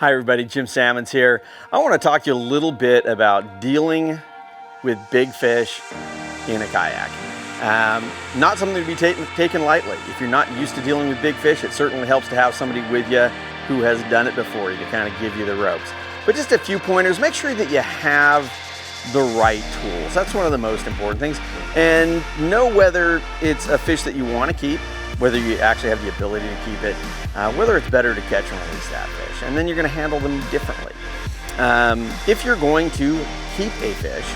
Hi everybody, Jim Sammons here. I want to talk to you a little bit about dealing with big fish in a kayak. Not something to be taken lightly. If you're not used to dealing with big fish, it certainly helps to have somebody with you who has done it before you to kind of give you the ropes. But just a few pointers, make sure that you have the right tools. That's one of the most important things. And know whether it's a fish that you want to keep, whether you actually have the ability to keep it, whether it's better to catch and release that fish, and then you're going to handle them differently. If you're going to keep a fish,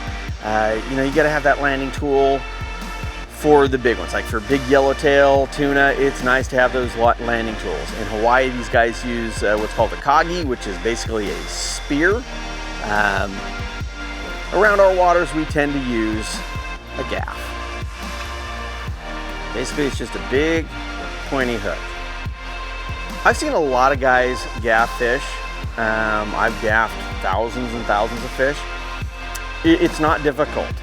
you got to have that landing tool for the big ones. Like for big yellowtail tuna, it's nice to have those landing tools. In Hawaii, these guys use what's called a kagi, which is basically a spear. Around our waters, we tend to use a gaff. Basically, it's just a big, pointy hook. I've seen a lot of guys gaff fish. I've gaffed thousands and thousands of fish. It's not difficult,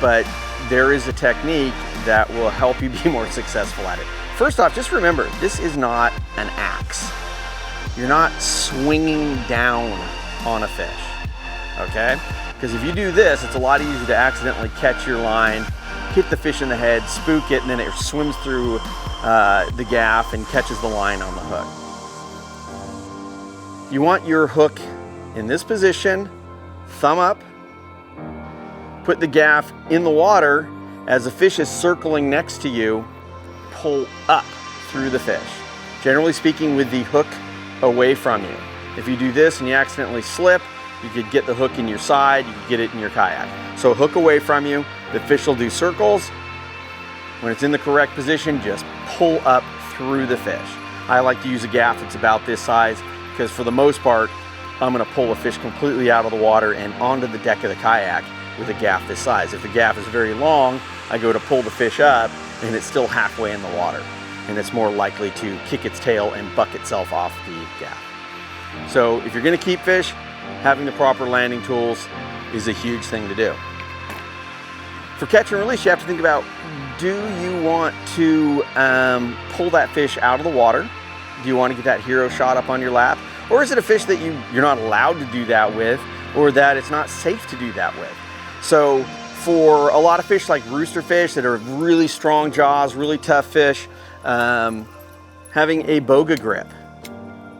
but there is a technique that will help you be more successful at it. First off, just remember, this is not an axe. You're not swinging down on a fish, okay? Because if you do this, it's a lot easier to accidentally catch your line, hit the fish in the head, spook it, and then it swims through the gaff and catches the line on the hook. You want your hook in this position, thumb up, put the gaff in the water. As the fish is circling next to you, pull up through the fish. Generally speaking, with the hook away from you. If you do this and you accidentally slip, you could get the hook in your side, you could get it in your kayak. So hook away from you, the fish will do circles. When it's in the correct position, just pull up through the fish. I like to use a gaff that's about this size because for the most part, I'm gonna pull a fish completely out of the water and onto the deck of the kayak with a gaff this size. If the gaff is very long, I go to pull the fish up and it's still halfway in the water. And it's more likely to kick its tail and buck itself off the gaff. So if you're gonna keep fish, having the proper landing tools is a huge thing to do. For catch and release, you have to think about, do you want to pull that fish out of the water? Do you want to get that hero shot up on your lap? Or is it a fish that you're not allowed to do that with, or that it's not safe to do that with? So for a lot of fish like rooster fish that are really strong jaws, really tough fish, having a boga grip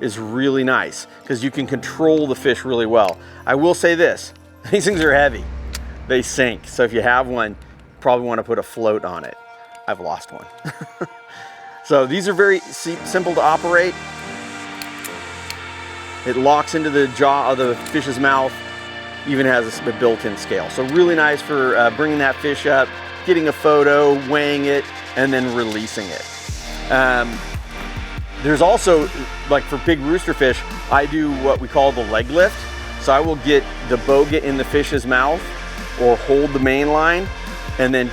is really nice because you can control the fish really well. I will say this, these things are heavy. They sink. So if you have one, you probably want to put a float on it. I've lost one. So these are very simple to operate. It locks into the jaw of the fish's mouth, even has a built-in scale. So really nice for bringing that fish up, getting a photo, weighing it, and then releasing it. There's also, like for big rooster fish, I do what we call the leg lift. So I will get the boga in the fish's mouth or hold the main line and then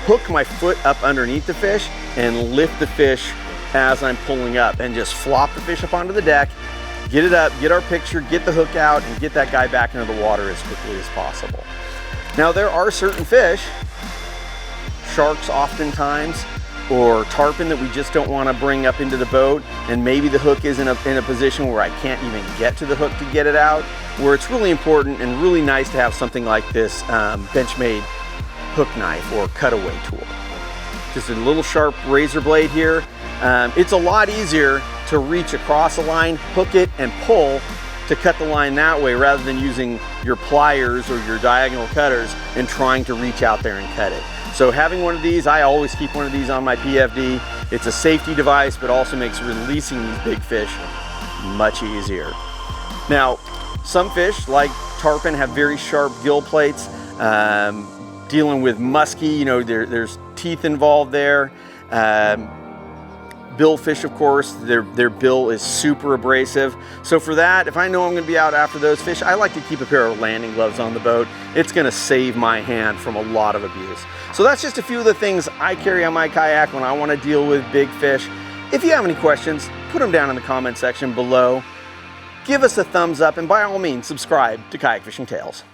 hook my foot up underneath the fish and lift the fish as I'm pulling up and just flop the fish up onto the deck, get it up, get our picture, get the hook out, and get that guy back into the water as quickly as possible. Now there are certain fish, sharks oftentimes, or tarpon that we just don't want to bring up into the boat, and maybe the hook is in a position where I can't even get to the hook to get it out, where it's really important and really nice to have something like this bench-made hook knife or cutaway tool. Just a little sharp razor blade here. It's a lot easier to reach across a line, hook it, and pull to cut the line that way rather than using your pliers or your diagonal cutters and trying to reach out there and cut it. So having one of these, I always keep one of these on my PFD. It's a safety device, but also makes releasing these big fish much easier. Now, some fish like tarpon have very sharp gill plates. Dealing with muskie, there's teeth involved there. Billfish, of course, their bill is super abrasive. So for that, if I know I'm gonna be out after those fish, I like to keep a pair of landing gloves on the boat. It's gonna save my hand from a lot of abuse. So that's just a few of the things I carry on my kayak when I wanna deal with big fish. If you have any questions, put them down in the comment section below. Give us a thumbs up, and by all means, subscribe to Kayak Fishing Tales.